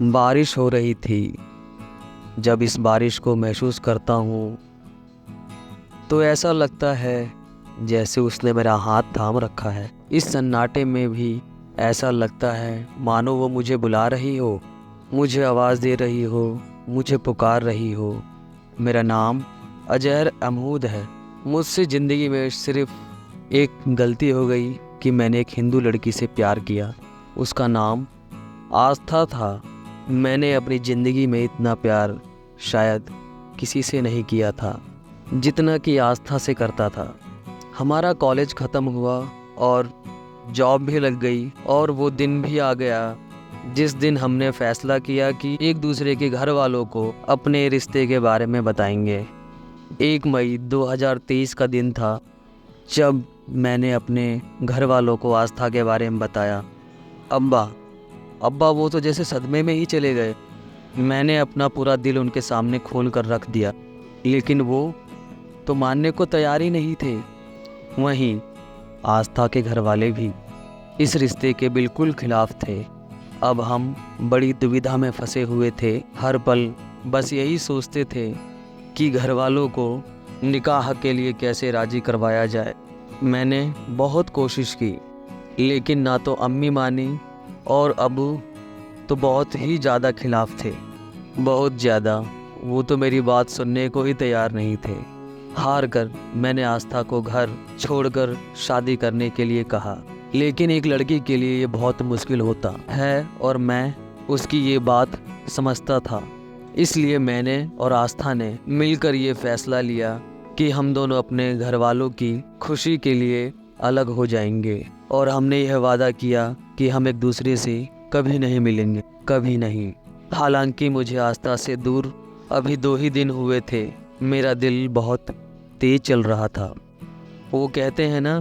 बारिश हो रही थी। जब इस बारिश को महसूस करता हूँ तो ऐसा लगता है जैसे उसने मेरा हाथ थाम रखा है। इस सन्नाटे में भी ऐसा लगता है मानो वो मुझे बुला रही हो, मुझे आवाज़ दे रही हो, मुझे पुकार रही हो। मेरा नाम अजहर अमहूद है। मुझसे ज़िंदगी में सिर्फ़ एक गलती हो गई कि मैंने एक हिंदू लड़की से प्यार किया। उसका नाम आस्था था। मैंने अपनी ज़िंदगी में इतना प्यार शायद किसी से नहीं किया था जितना कि आस्था से करता था। हमारा कॉलेज ख़त्म हुआ और जॉब भी लग गई और वो दिन भी आ गया जिस दिन हमने फ़ैसला किया कि एक दूसरे के घर वालों को अपने रिश्ते के बारे में बताएंगे। 1 मई 2023 का दिन था जब मैंने अपने घर वालों को आस्था के बारे में बताया। अब्बा वो तो जैसे सदमे में ही चले गए। मैंने अपना पूरा दिल उनके सामने खोल कर रख दिया, लेकिन वो तो मानने को तैयार ही नहीं थे। वहीं आस्था के घर वाले भी इस रिश्ते के बिल्कुल खिलाफ थे। अब हम बड़ी दुविधा में फंसे हुए थे। हर पल बस यही सोचते थे कि घर वालों को निकाह के लिए कैसे राज़ी करवाया जाए। मैंने बहुत कोशिश की, लेकिन ना तो अम्मी मानी और अबू तो बहुत ही ज़्यादा खिलाफ थे। बहुत ज़्यादा। वो तो मेरी बात सुनने को ही तैयार नहीं थे। हार कर मैंने आस्था को घर छोड़कर शादी करने के लिए कहा, लेकिन एक लड़की के लिए ये बहुत मुश्किल होता है और मैं उसकी ये बात समझता था। इसलिए मैंने और आस्था ने मिलकर ये फ़ैसला लिया कि हम दोनों अपने घर वालों की खुशी के लिए अलग हो जाएंगे और हमने यह वादा किया कि हम एक दूसरे से कभी नहीं मिलेंगे, कभी नहीं। हालांकि मुझे आस्था से दूर अभी 2 ही दिन हुए थे। मेरा दिल बहुत तेज चल रहा था। वो कहते हैं ना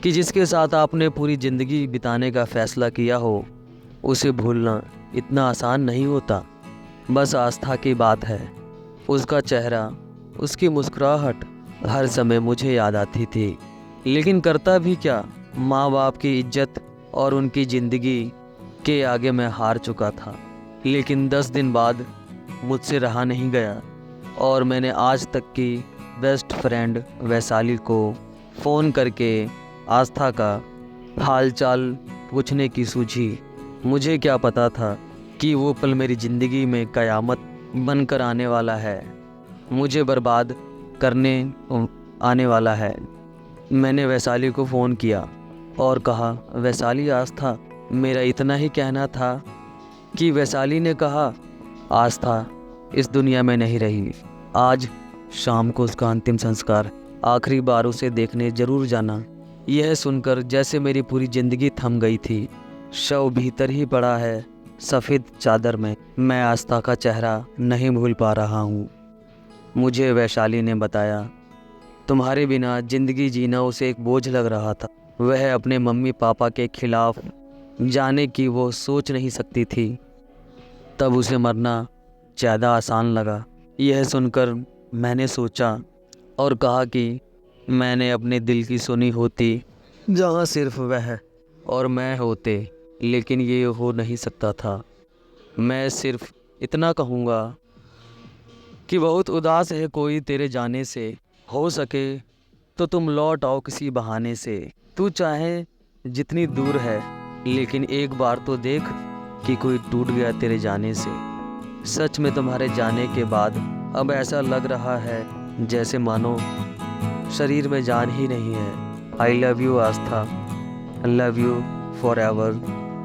कि जिसके साथ आपने पूरी ज़िंदगी बिताने का फ़ैसला किया हो उसे भूलना इतना आसान नहीं होता। बस आस्था की बात है। उसका चेहरा, उसकी मुस्कुराहट हर समय मुझे याद आती थी। लेकिन करता भी क्या, माँ बाप की इज्जत और उनकी ज़िंदगी के आगे मैं हार चुका था। लेकिन 10 दिन बाद मुझसे रहा नहीं गया और मैंने आज तक की बेस्ट फ्रेंड वैशाली को फ़ोन करके आस्था का हालचाल पूछने की सूझी। मुझे क्या पता था कि वो पल मेरी ज़िंदगी में क़यामत बनकर आने वाला है, मुझे बर्बाद करने आने वाला है। मैंने वैशाली को फ़ोन किया और कहा, वैशाली आस्था, मेरा इतना ही कहना था कि वैशाली ने कहा, आस्था इस दुनिया में नहीं रही। आज शाम को उसका अंतिम संस्कार, आखिरी बार उसे देखने ज़रूर जाना। यह सुनकर जैसे मेरी पूरी ज़िंदगी थम गई थी। शव भीतर ही पड़ा है सफ़ेद चादर में। मैं आस्था का चेहरा नहीं भूल पा रहा हूँ। मुझे वैशाली ने बताया, तुम्हारे बिना ज़िंदगी जीना उसे एक बोझ लग रहा था। वह अपने मम्मी पापा के खिलाफ जाने की वो सोच नहीं सकती थी। तब उसे मरना ज़्यादा आसान लगा। यह सुनकर मैंने सोचा और कहा कि मैंने अपने दिल की सुनी होती जहाँ सिर्फ वह और मैं होते, लेकिन ये हो नहीं सकता था। मैं सिर्फ इतना कहूँगा कि बहुत उदास है कोई तेरे जाने से। हो सके तो तुम लौट आओ किसी बहाने से। तू चाहे जितनी दूर है, लेकिन एक बार तो देख कि कोई टूट गया तेरे जाने से। सच में तुम्हारे जाने के बाद अब ऐसा लग रहा है जैसे मानो शरीर में जान ही नहीं है। I love you Aastha, love you for ever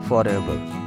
for ever.